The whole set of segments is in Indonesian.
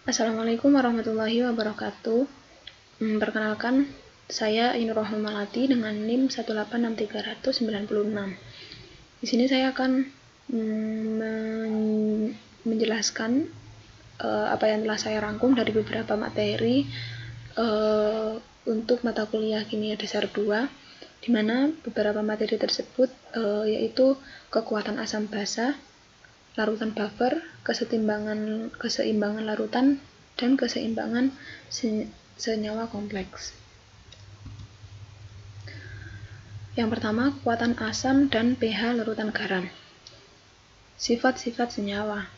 Assalamualaikum warahmatullahi wabarakatuh. Perkenalkan, saya Ainur Rohmalati dengan NIM 1863996. Di sini saya akan menjelaskan apa yang telah saya rangkum dari beberapa materi untuk mata kuliah Kimia Dasar 2, di mana beberapa materi tersebut yaitu kekuatan asam basa, larutan buffer, keseimbangan larutan, dan keseimbangan senyawa kompleks. Yang pertama, kekuatan asam dan pH larutan garam. Sifat-sifat senyawa.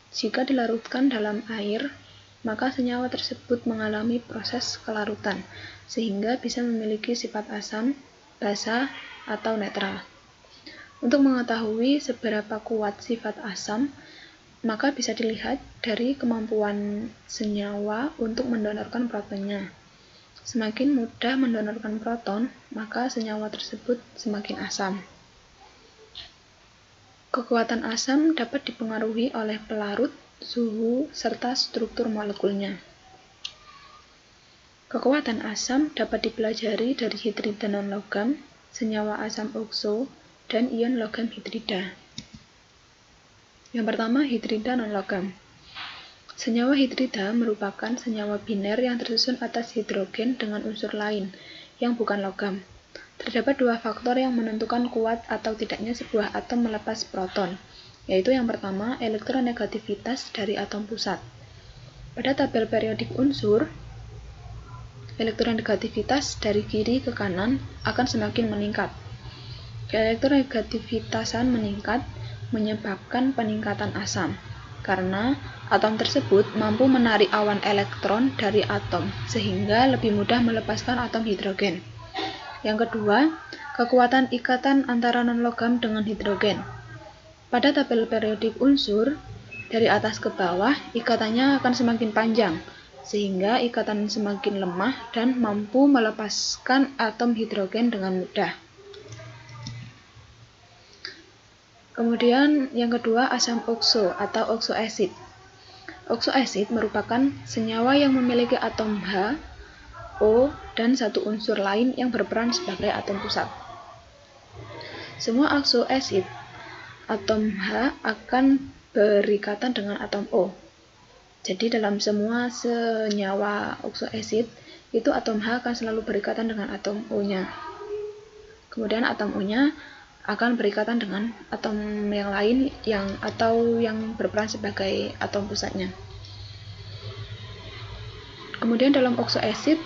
Jika dilarutkan dalam air, maka senyawa tersebut mengalami proses kelarutan, sehingga bisa memiliki sifat asam, basa, atau netral. Untuk mengetahui seberapa kuat sifat asam, maka bisa dilihat dari kemampuan senyawa untuk mendonorkan protonnya. Semakin mudah mendonorkan proton, maka senyawa tersebut semakin asam. Kekuatan asam dapat dipengaruhi oleh pelarut, suhu, serta struktur molekulnya. Kekuatan asam dapat dipelajari dari hidrida non-logam, senyawa asam okso, dan ion logam hidrida. Yang pertama, hidrida non-logam. Senyawa hidrida merupakan senyawa biner yang tersusun atas hidrogen dengan unsur lain yang bukan logam. Terdapat dua faktor yang menentukan kuat atau tidaknya sebuah atom melepas proton, yaitu yang pertama, elektronegativitas dari atom pusat. Pada tabel periodik unsur, elektronegativitas dari kiri ke kanan akan semakin meningkat. Elektronegativitasan meningkat menyebabkan peningkatan asam, karena atom tersebut mampu menarik awan elektron dari atom, sehingga lebih mudah melepaskan atom hidrogen. Yang kedua, kekuatan ikatan antara non-logam dengan hidrogen. Pada tabel periodik unsur, dari atas ke bawah, ikatannya akan semakin panjang, sehingga ikatan semakin lemah dan mampu melepaskan atom hidrogen dengan mudah. Kemudian yang kedua, asam okso atau oksoasid. Oksoasid merupakan senyawa yang memiliki atom H, O, dan satu unsur lain yang berperan sebagai atom pusat. Semua oksoasid atom H akan berikatan dengan atom O. Jadi dalam semua senyawa oksoasid itu atom H akan selalu berikatan dengan atom O-nya. Kemudian atom O-nya akan berikatan dengan atom yang lain yang berperan sebagai atom pusatnya. Kemudian dalam oksoasid,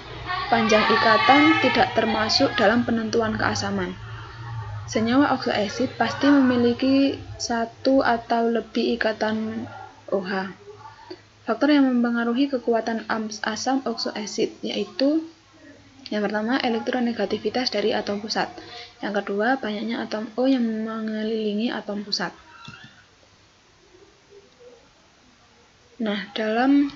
panjang ikatan tidak termasuk dalam penentuan keasaman. Senyawa oksoasid pasti memiliki satu atau lebih ikatan OH. Faktor yang mempengaruhi kekuatan asam oksoasid yaitu yang pertama, elektronegativitas dari atom pusat. Yang kedua, banyaknya atom O yang mengelilingi atom pusat. Nah, dalam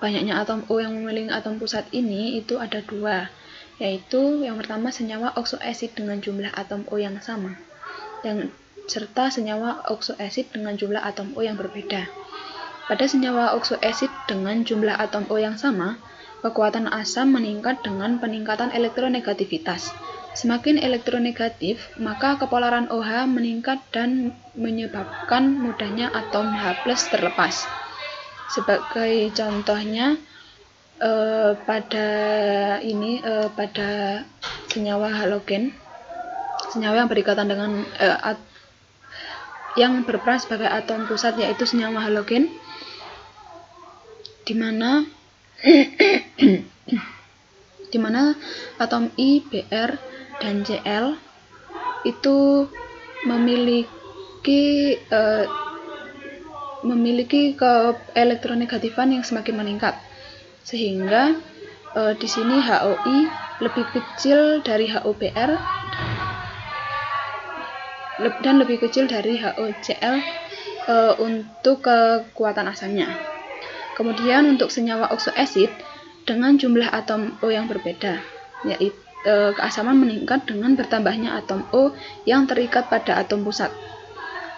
banyaknya atom O yang mengelilingi atom pusat ini itu ada dua, yaitu yang pertama senyawa oksoasid dengan jumlah atom O yang sama, serta senyawa oksoasid dengan jumlah atom O yang berbeda. Pada senyawa oksoasid dengan jumlah atom O yang sama, kekuatan asam meningkat dengan peningkatan elektronegativitas. Semakin elektronegatif, maka kepolaran OH meningkat dan menyebabkan mudahnya atom H+ terlepas. Sebagai contohnya, pada senyawa halogen, senyawa yang berikatan dengan yang berperan sebagai atom pusat yaitu senyawa halogen, di mana atom I, Br, dan Cl itu memiliki keelektronegatifan yang semakin meningkat, sehingga di sini HOI lebih kecil dari HOBr dan lebih kecil dari HOCl untuk kekuatan asamnya. Kemudian untuk senyawa oksoasid dengan jumlah atom O yang berbeda, yaitu keasaman meningkat dengan bertambahnya atom O yang terikat pada atom pusat.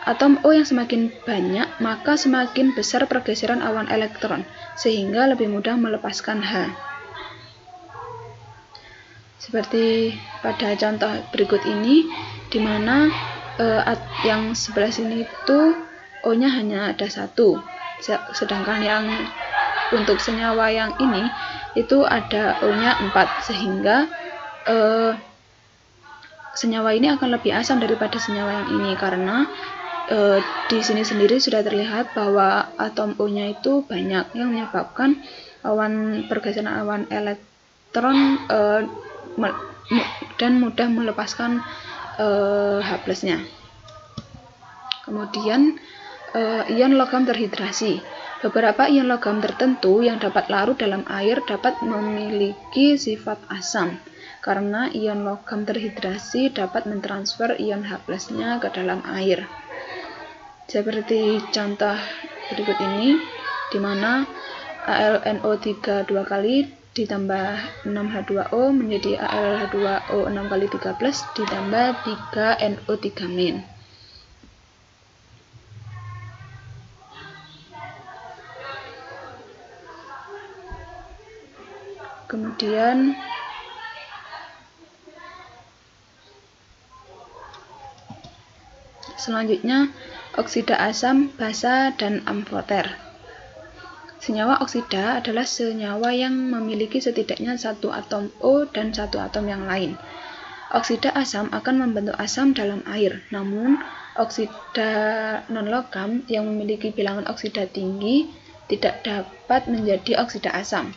Atom O yang semakin banyak, maka semakin besar pergeseran awan elektron, sehingga lebih mudah melepaskan H. Seperti pada contoh berikut ini, di mana yang sebelah sini itu O-nya hanya ada 1, sedangkan yang untuk senyawa yang ini itu ada O-nya 4, sehingga senyawa ini akan lebih asam daripada senyawa yang ini, karena di sini sendiri sudah terlihat bahwa atom O-nya itu banyak, yang menyebabkan pergeseran awan elektron dan mudah melepaskan H+-nya. Kemudian ion logam terhidrasi. Beberapa ion logam tertentu yang dapat larut dalam air dapat memiliki sifat asam, karena ion logam terhidrasi dapat mentransfer ion H+-nya ke dalam air. Seperti contoh berikut ini, di mana AlNO3 2 kali ditambah 6H2O menjadi AlH2O 6 kali 13 ditambah 3NO3-. Kemudian selanjutnya oksida asam, basa, dan amfoter. Senyawa oksida adalah senyawa yang memiliki setidaknya satu atom O dan satu atom yang lain. Oksida asam akan membentuk asam dalam air, namun oksida non-logam yang memiliki bilangan oksida tinggi tidak dapat menjadi oksida asam.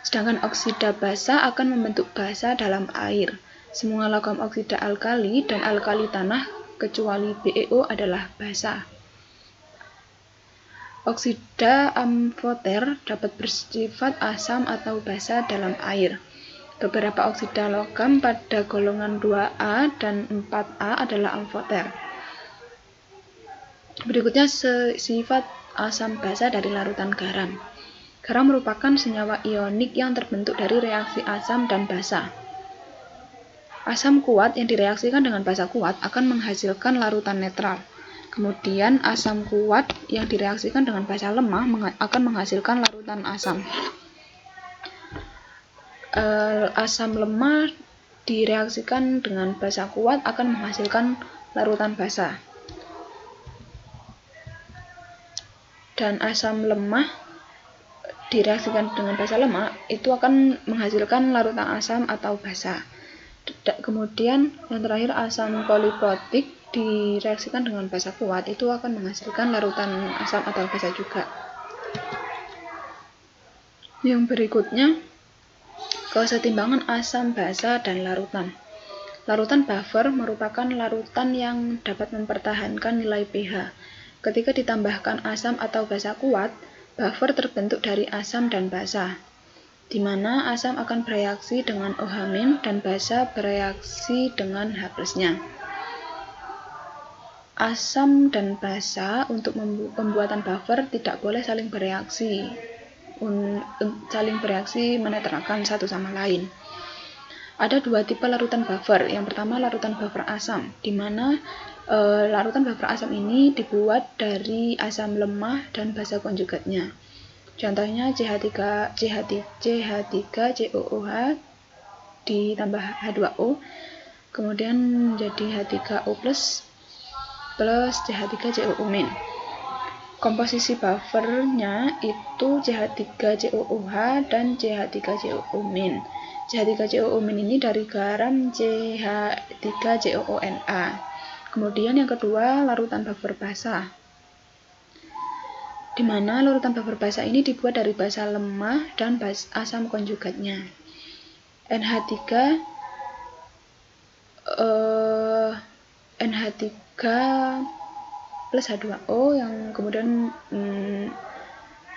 Sedangkan oksida basa akan membentuk basa dalam air. Semua logam oksida alkali dan alkali tanah kecuali BeO adalah basa. Oksida amfoter dapat bersifat asam atau basa dalam air. Beberapa oksida logam pada golongan 2A dan 4A adalah amfoter. Berikutnya sifat asam basa dari larutan garam. Garam merupakan senyawa ionik yang terbentuk dari reaksi asam dan basa. Asam kuat yang direaksikan dengan basa kuat akan menghasilkan larutan netral. Kemudian asam kuat yang direaksikan dengan basa lemah akan menghasilkan larutan asam. Asam lemah direaksikan dengan basa kuat akan menghasilkan larutan basa. Dan asam lemah direaksikan dengan basa lemah itu akan menghasilkan larutan asam atau basa. Kemudian yang terakhir asam poliprotik direaksikan dengan basa kuat itu akan menghasilkan larutan asam atau basa juga. Yang berikutnya, kesetimbangan asam, basa, dan larutan. Larutan buffer merupakan larutan yang dapat mempertahankan nilai pH. Ketika ditambahkan asam atau basa kuat, buffer terbentuk dari asam dan basa, di mana asam akan bereaksi dengan OH- dan basa bereaksi dengan H+-nya. Asam dan basa untuk pembuatan buffer tidak boleh saling bereaksi menetralkan satu sama lain. Ada dua tipe larutan buffer. Yang pertama larutan buffer asam, di mana larutan buffer asam ini dibuat dari asam lemah dan basa konjugatnya. Contohnya CH3COOH ditambah H2O, kemudian menjadi H3O+ plus CH3COO-. Komposisi buffernya itu CH3COOH dan CH3COO-. CH3COO- ini dari garam CH3COONa. Kemudian yang kedua larutan buffer basa, di mana larutan buffer basa ini dibuat dari basa lemah dan asam konjugatnya. NH3 plus H2O yang kemudian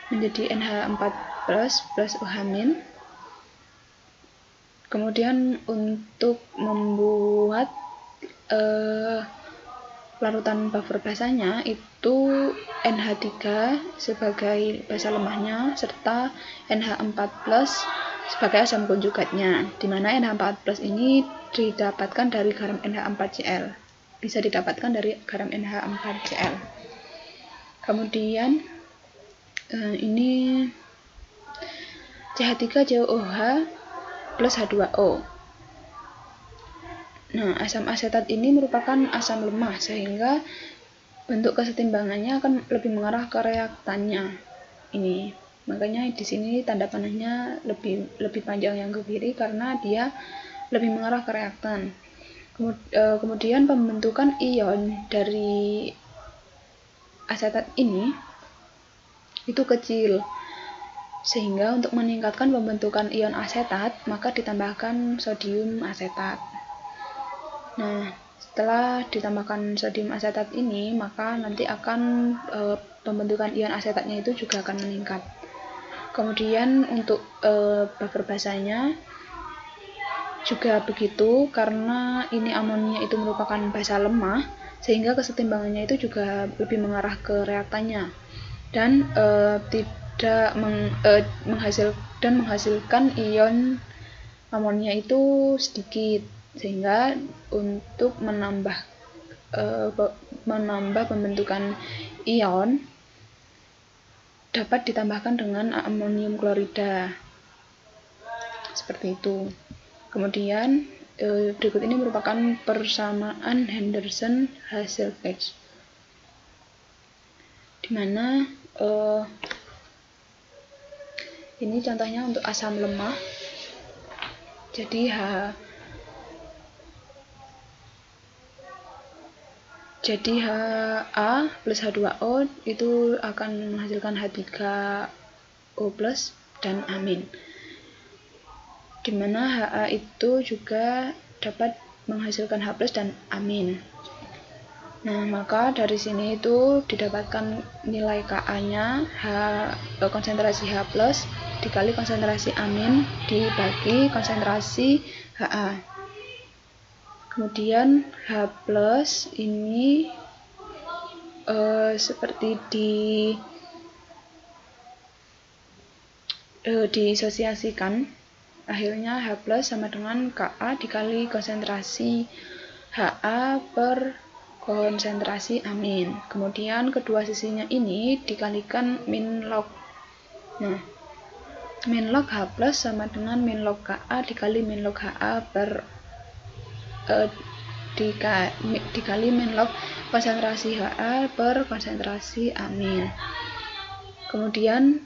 menjadi NH4 plus OH-. Kemudian untuk membuat larutan buffer basanya itu NH3 sebagai basa lemahnya serta NH4 plus sebagai asam konjugatnya, di mana NH4 plus ini didapatkan dari garam NH4Cl. bisa didapatkan dari garam NH4Cl. Kemudian ini CH3COOH plus H2O. Nah, asam asetat ini merupakan asam lemah sehingga bentuk kesetimbangannya akan lebih mengarah ke reaktannya. Ini makanya di sini tanda panahnya lebih panjang yang ke kiri karena dia lebih mengarah ke reaktan. Kemudian pembentukan ion dari asetat ini itu kecil, sehingga untuk meningkatkan pembentukan ion asetat maka ditambahkan sodium asetat. Nah, setelah ditambahkan sodium asetat ini maka nanti akan pembentukan ion asetatnya itu juga akan meningkat. Kemudian untuk buffer basanya juga begitu, karena ini amonnya itu merupakan basa lemah sehingga kesetimbangannya itu juga lebih mengarah ke reaktannya dan tidak menghasilkan ion amonnya itu sedikit, sehingga untuk menambah pembentukan ion dapat ditambahkan dengan amonium klorida seperti itu. Kemudian berikut ini merupakan persamaan Henderson-Hasselbalch, di mana ini contohnya untuk asam lemah. Jadi Ha plus H2O itu akan menghasilkan H3O plus dan amin, dimana Ha itu juga dapat menghasilkan H plus dan amin. Nah, maka dari sini itu didapatkan nilai Ka-nya konsentrasi H plus dikali konsentrasi amin dibagi konsentrasi Ha. Kemudian H plus ini seperti disosiasikan, akhirnya H plus sama dengan Ka dikali konsentrasi Ha per konsentrasi amin. Kemudian kedua sisinya ini dikalikan min log. Nah, min log H plus sama dengan min log Ka dikali min log Ha per dikali min log konsentrasi Ha per konsentrasi amin. Kemudian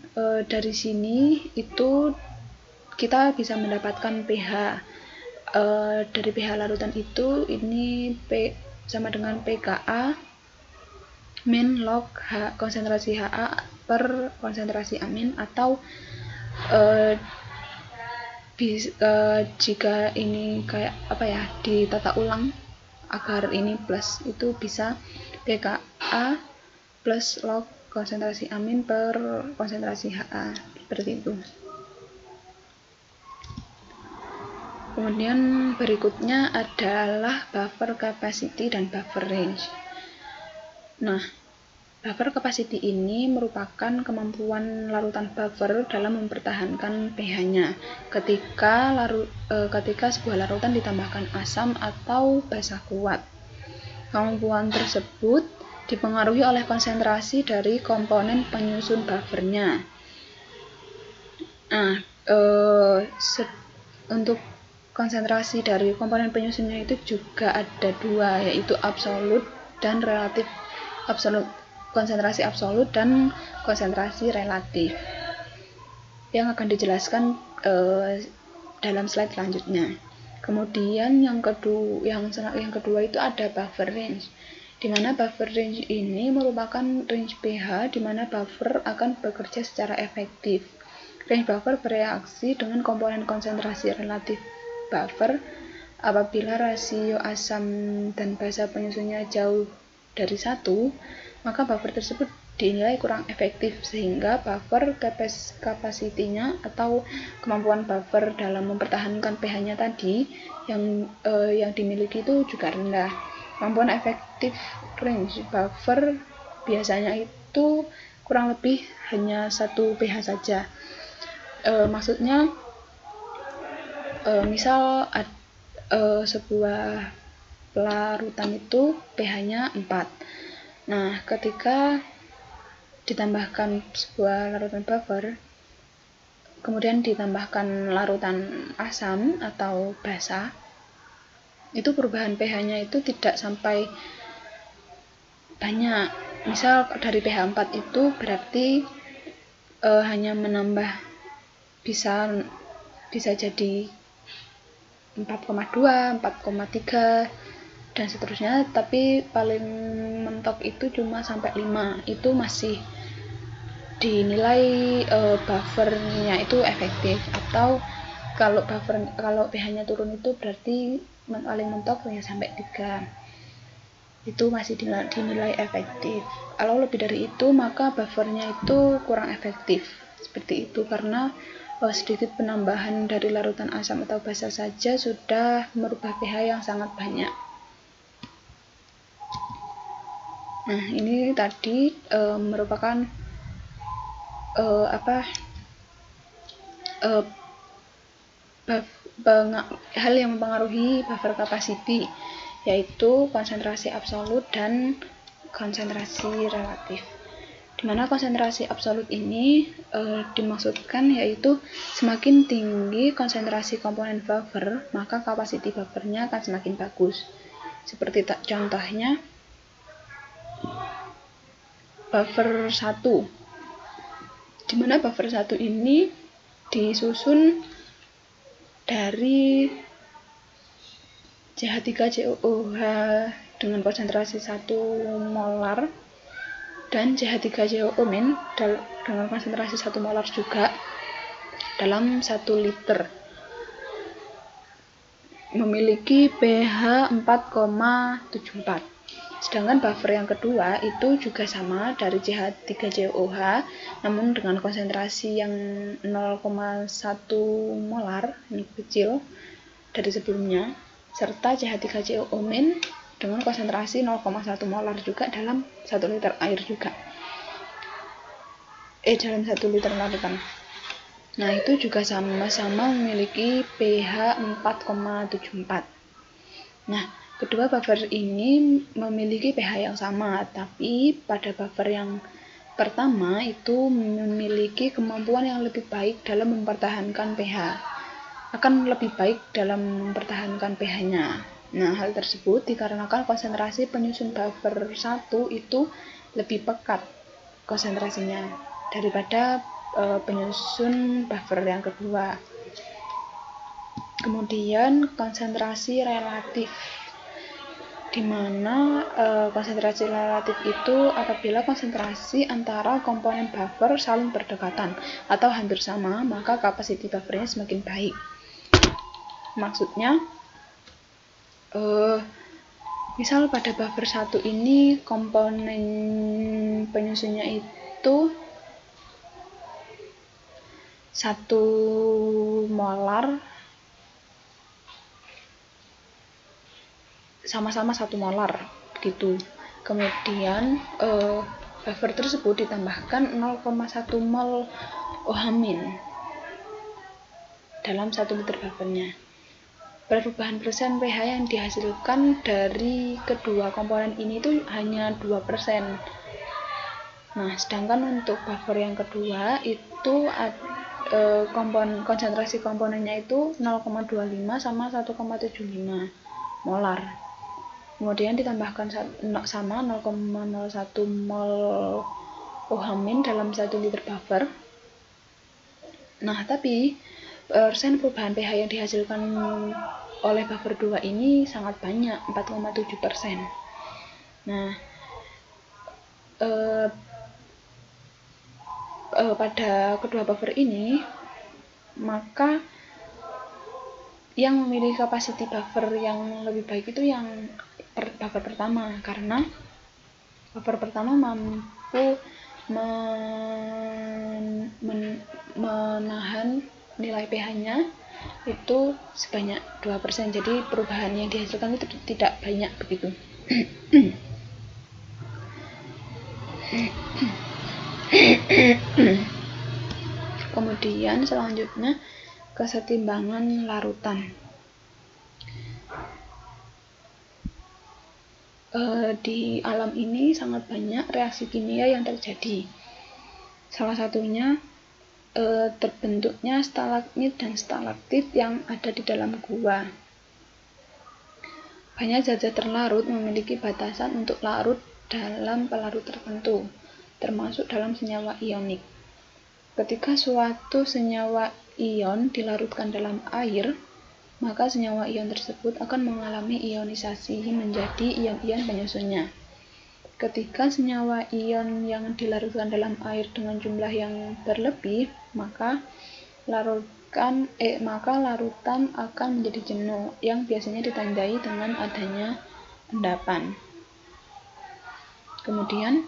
dari sini itu kita bisa mendapatkan pH. Dari pH larutan itu ini P sama dengan pKa min log konsentrasi Ha per konsentrasi amin, atau jika ini kayak ditata ulang agar ini plus, itu bisa pKa plus log konsentrasi amin per konsentrasi Ha, seperti itu. Kemudian berikutnya adalah buffer capacity dan buffer range. Nah, buffer capacity ini merupakan kemampuan larutan buffer dalam mempertahankan pH-nya ketika sebuah larutan ditambahkan asam atau basa kuat. Kemampuan tersebut dipengaruhi oleh konsentrasi dari komponen penyusun buffernya. Nah, untuk konsentrasi dari komponen penyusunnya itu juga ada dua, yaitu absolut dan relatif. Konsentrasi absolut dan konsentrasi relatif, yang akan dijelaskan dalam slide selanjutnya. Kemudian yang kedua itu ada buffer range, di mana buffer range ini merupakan range pH di mana buffer akan bekerja secara efektif. Range buffer bereaksi dengan komponen konsentrasi relatif buffer apabila rasio asam dan basa penyusunnya jauh dari 1, maka buffer tersebut dinilai kurang efektif, sehingga buffer capacity-nya atau kemampuan buffer dalam mempertahankan pH-nya tadi yang dimiliki itu juga rendah. Kemampuan efektif range buffer biasanya itu kurang lebih hanya 1 pH saja. Maksudnya misal sebuah larutan itu pH-nya 4. Nah, ketika ditambahkan sebuah larutan buffer, kemudian ditambahkan larutan asam atau basa, itu perubahan pH-nya itu tidak sampai banyak. Misal dari pH 4 itu berarti hanya menambah bisa jadi 4,2, 4,3 dan seterusnya, tapi paling mentok itu cuma sampai 5. Itu masih dinilai buffernya itu efektif. Atau kalau pH-nya turun itu berarti paling mentok ya sampai 3. Itu masih dinilai efektif. Kalau lebih dari itu maka buffernya itu kurang efektif. Seperti itu, karena sedikit penambahan dari larutan asam atau basa saja sudah merubah pH yang sangat banyak. Nah, ini tadi merupakan hal yang mempengaruhi buffer capacity, yaitu konsentrasi absolut dan konsentrasi relatif. Dimana konsentrasi absolut ini dimaksudkan yaitu semakin tinggi konsentrasi komponen buffer, maka capacity buffernya akan semakin bagus. Seperti contohnya buffer 1, dimana buffer 1 ini disusun dari CH3COOH dengan konsentrasi 1 molar dan CH3COO- dengan konsentrasi 1 molar juga dalam 1 liter, memiliki pH 4,74. Sedangkan buffer yang kedua itu juga sama dari CH3COOH, namun dengan konsentrasi yang 0,1 molar, ini kecil dari sebelumnya, serta CH3COO- dengan konsentrasi 0,1 molar juga dalam 1 liter air juga. Dalam 1 liter larutan. Nah, itu juga sama-sama memiliki pH 4,74. Nah, kedua buffer ini memiliki pH yang sama, tapi pada buffer yang pertama itu memiliki kemampuan yang lebih baik dalam mempertahankan pH. Akan lebih baik dalam mempertahankan pH-nya. Nah, hal tersebut dikarenakan konsentrasi penyusun buffer 1 itu lebih pekat konsentrasinya daripada penyusun buffer yang kedua. Kemudian konsentrasi relatif, di mana konsentrasi relatif itu apabila konsentrasi antara komponen buffer saling berdekatan atau hampir sama, maka capacity buffernya semakin baik. Maksudnya, misal pada buffer 1 ini komponen penyusunnya itu 1 molar, sama-sama 1 molar begitu. Kemudian buffer tersebut ditambahkan 0,1 mol OH- dalam 1 liter buffernya. Perubahan persen pH yang dihasilkan dari kedua komponen ini itu hanya 2%. Nah, sedangkan untuk buffer yang kedua itu konsentrasi komponennya itu 0,25 sama 1,75 molar. Kemudian ditambahkan sama 0,01 mol OH- dalam 1 liter buffer. Nah, tapi persen perubahan pH yang dihasilkan oleh buffer 2 ini sangat banyak, 4,7%. Nah, pada kedua buffer ini, maka yang memiliki capacity buffer yang lebih baik itu yang buffer pertama, karena buffer pertama mampu menahan nilai pH-nya itu sebanyak 2%. Jadi perubahan yang dihasilkan itu tidak banyak begitu. Kemudian selanjutnya kesetimbangan larutan. di alam ini sangat banyak reaksi kimia yang terjadi. Salah satunya terbentuknya stalagmit dan stalaktit yang ada di dalam gua. Banyak zat-zat terlarut memiliki batasan untuk larut dalam pelarut tertentu, termasuk dalam senyawa ionik. Ketika suatu senyawa ion dilarutkan dalam air, maka senyawa ion tersebut akan mengalami ionisasi menjadi ion-ion penyusunnya. Ketika senyawa ion yang dilarutkan dalam air dengan jumlah yang berlebih, maka larutan akan menjadi jenuh yang biasanya ditandai dengan adanya endapan. Kemudian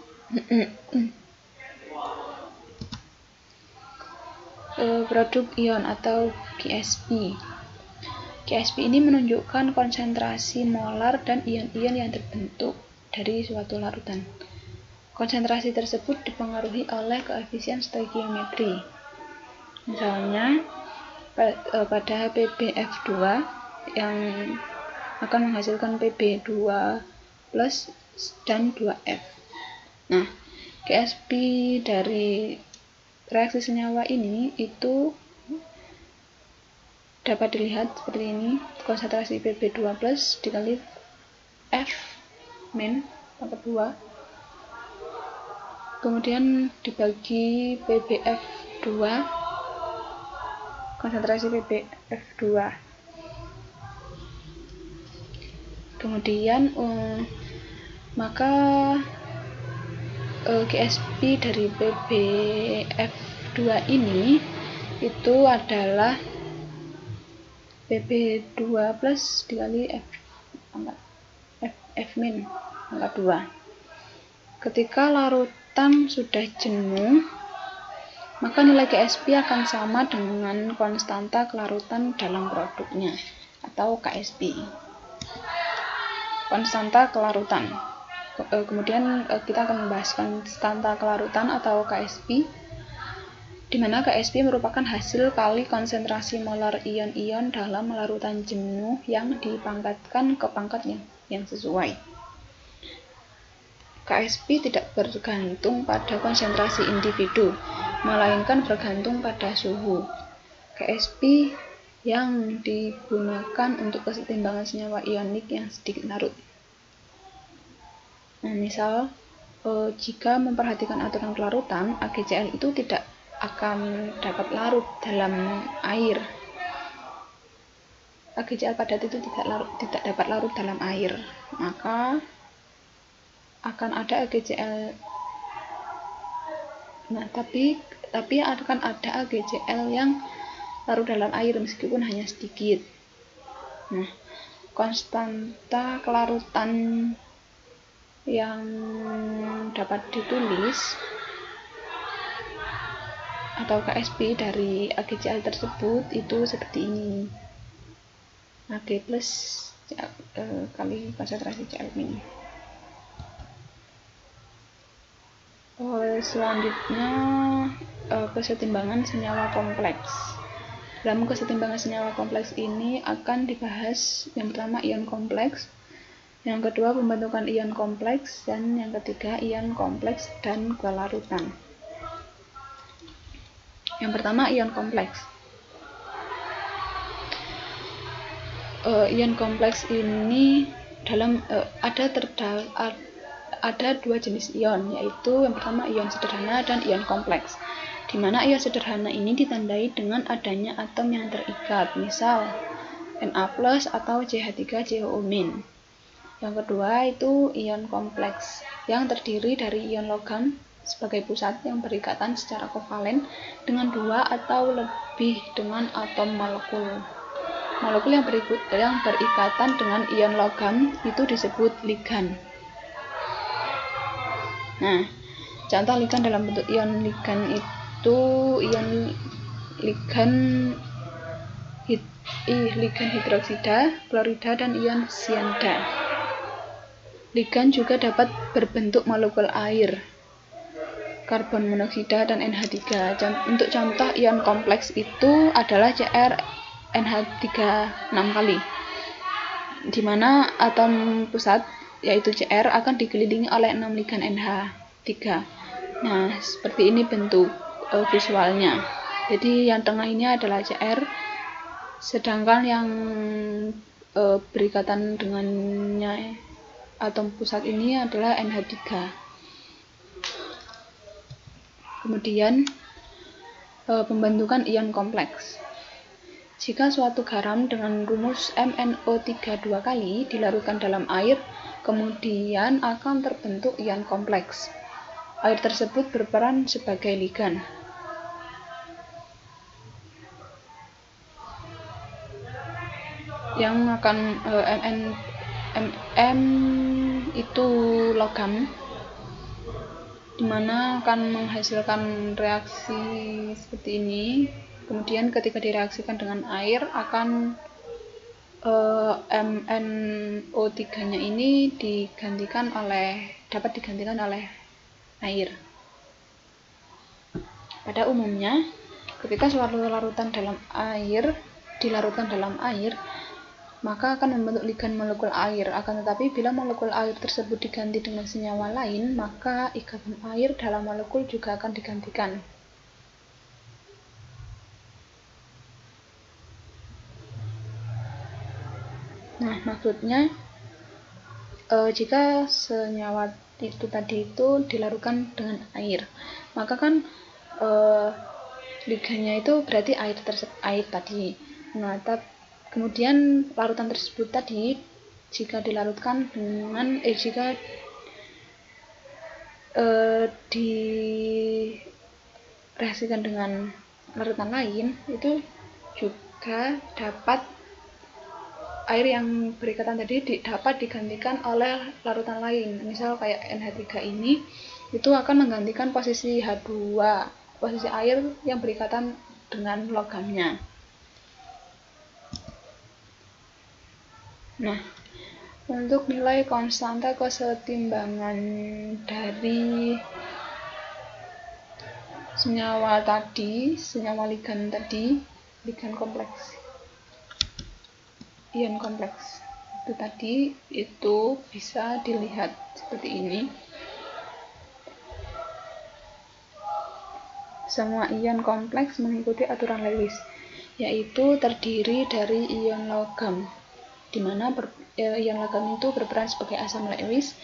produk ion atau GSP. GSP ini menunjukkan konsentrasi molar dan ion-ion yang terbentuk dari suatu larutan. Konsentrasi tersebut dipengaruhi oleh koefisien stoikiometri. Misalnya, pada PbF2 yang akan menghasilkan Pb2 plus dan 2F. Nah, GSP dari reaksi senyawa ini itu dapat dilihat seperti ini, konsentrasi Pb2 plus dikali F min pangkat 2, kemudian dibagi PbF2, konsentrasi PbF2, kemudian maka GSP dari PbF2 ini itu adalah Pb2 plus dikali F min pangkat 2. Ketika larutan sudah jenuh, maka nilai GSP akan sama dengan konstanta kelarutan dalam produknya atau KSP. Konstanta kelarutan. Kemudian kita akan membahas konstanta kelarutan atau KSP, di mana KSP merupakan hasil kali konsentrasi molar ion-ion dalam larutan jenuh yang dipangkatkan ke pangkat yang sesuai. KSP tidak bergantung pada konsentrasi individu, melainkan bergantung pada suhu. KSP yang digunakan untuk kesetimbangan senyawa ionik yang sedikit larut. Nah, misal jika memperhatikan aturan kelarutan, AgCl itu tidak akan dapat larut dalam air. AgCl padat itu tidak dapat larut dalam air, maka akan ada AgCl. Nah, tapi akan ada AgCl yang larut dalam air meskipun hanya sedikit. Nah, konstanta kelarutan yang dapat ditulis atau KSP dari AgCl tersebut itu seperti ini, Ag plus kali konsentrasi Cl min. Selanjutnya kesetimbangan senyawa kompleks. Dalam kesetimbangan senyawa kompleks ini akan dibahas yang pertama ion kompleks, yang kedua pembentukan ion kompleks, dan yang ketiga ion kompleks dan kelarutan. Yang pertama ion kompleks. Ion kompleks ini ada dua jenis ion, yaitu yang pertama ion sederhana dan ion kompleks, di mana ion sederhana ini ditandai dengan adanya atom yang terikat, misal Na+ atau CH3COO-. Yang kedua itu ion kompleks, yang terdiri dari ion logam sebagai pusat yang berikatan secara kovalen dengan dua atau lebih dengan atom molekul. Molekul yang berikatan dengan ion logam itu disebut ligan. Nah, contoh ligan dalam bentuk ion ligan itu ion ligan hidroksida, klorida, dan ion sianida. Ligan juga dapat berbentuk molekul air, karbon monoksida, dan NH3. Untuk contoh ion kompleks itu adalah CrNH3 6 kali, di mana atom pusat yaitu Cr akan dikelilingi oleh 6 ligan NH3. Nah, seperti ini bentuk visualnya. Jadi yang tengah ini adalah Cr, sedangkan yang berikatan dengannya atom pusat ini adalah NH3. Kemudian pembentukan ion kompleks. Jika suatu garam dengan rumus MnO3 2 kali dilarutkan dalam air, kemudian akan terbentuk ion kompleks. Air tersebut berperan sebagai ligan. Yang akan Mn itu logam, dimana akan menghasilkan reaksi seperti ini. Kemudian ketika direaksikan dengan air akan MnO3-nya ini dapat digantikan oleh air. Pada umumnya, ketika suatu larutan dilarutkan dalam air, maka akan membentuk ligan molekul air. Akan tetapi bila molekul air tersebut diganti dengan senyawa lain, maka ikatan air dalam molekul juga akan digantikan. Nah, maksudnya jika senyawa itu tadi dilarutkan dengan air, maka kan ligannya itu berarti air tadi. Nah, kemudian larutan tersebut tadi jika dilarutkan dengan direaksikan dengan larutan lain, itu juga dapat air yang berikatan tadi dapat digantikan oleh larutan lain. Misal kayak NH3 ini itu akan menggantikan posisi H2, posisi air yang berikatan dengan logamnya. Nah, untuk nilai konstanta kesetimbangan dari senyawa ligan kompleks, ion kompleks itu bisa dilihat seperti ini. Semua ion kompleks mengikuti aturan Lewis, yaitu terdiri dari ion logam, di mana ion logam itu berperan sebagai asam Lewis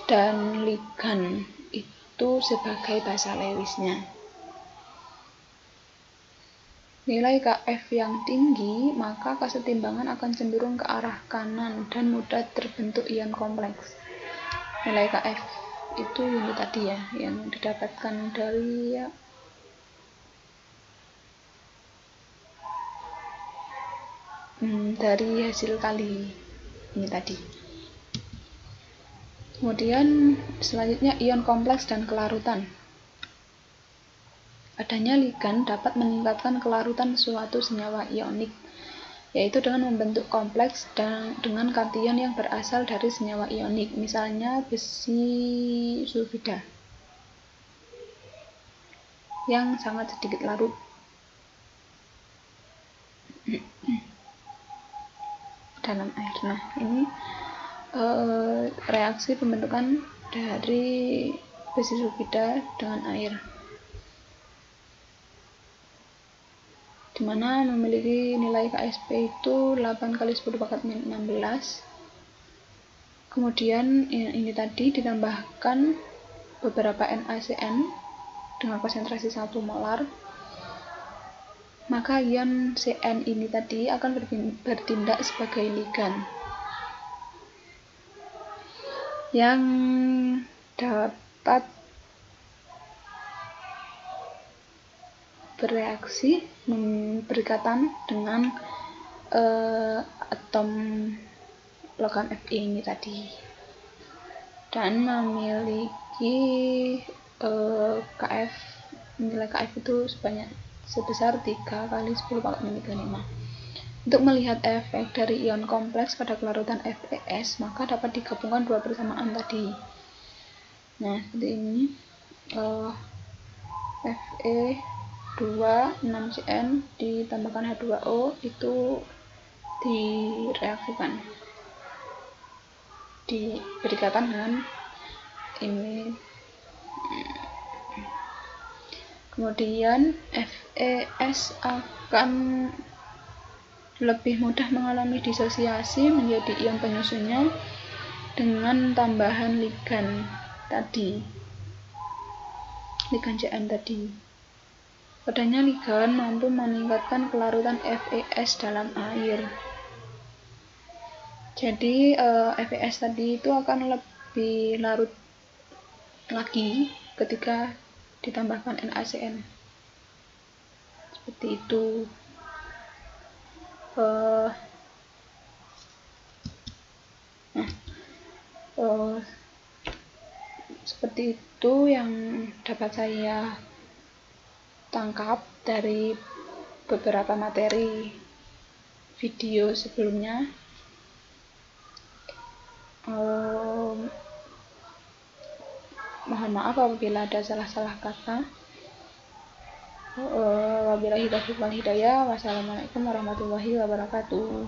dan ligan itu sebagai basa Lewisnya. Nilai Kf yang tinggi, maka kesetimbangan akan cenderung ke arah kanan dan mudah terbentuk ion kompleks. Nilai Kf itu ini tadi ya, yang didapatkan dari hasil kali ini tadi. Kemudian selanjutnya ion kompleks dan kelarutan. Adanya ligan dapat meningkatkan kelarutan suatu senyawa ionik, yaitu dengan membentuk kompleks dengan kation yang berasal dari senyawa ionik, misalnya besi sulfida yang sangat sedikit larut. Dalam air. Nah, ini reaksi pembentukan dari besi sulfida dengan air, dimana memiliki nilai Ksp itu 8 kali 10⁻16. Kemudian ini tadi ditambahkan beberapa NaCN dengan konsentrasi 1 molar, maka ion Cn ini tadi akan bertindak sebagai ligan yang dapat bereaksi berikatan dengan atom logam Fe ini tadi dan memiliki nilai Kf itu sebesar 3 kali 10⁻⁵. Untuk melihat efek dari ion kompleks pada kelarutan FeS, maka dapat digabungkan dua persamaan tadi. Nah, seperti ini. Fe2 6Cn ditambahkan H2O itu direaksikan. berikatan ini. Kemudian FES akan lebih mudah mengalami disosiasi menjadi ion penyusunnya dengan tambahan ligan Cn tadi. Padanya ligan mampu meningkatkan kelarutan FeS dalam air. Jadi FeS tadi itu akan lebih larut lagi ketika ditambahkan NaCN. Seperti itu. Seperti itu yang dapat saya tangkap dari beberapa materi video sebelumnya. Mohon maaf apabila ada salah-salah kata. Wabillahi taufiq wal hidayah. Wassalamualaikum warahmatullahi wabarakatuh.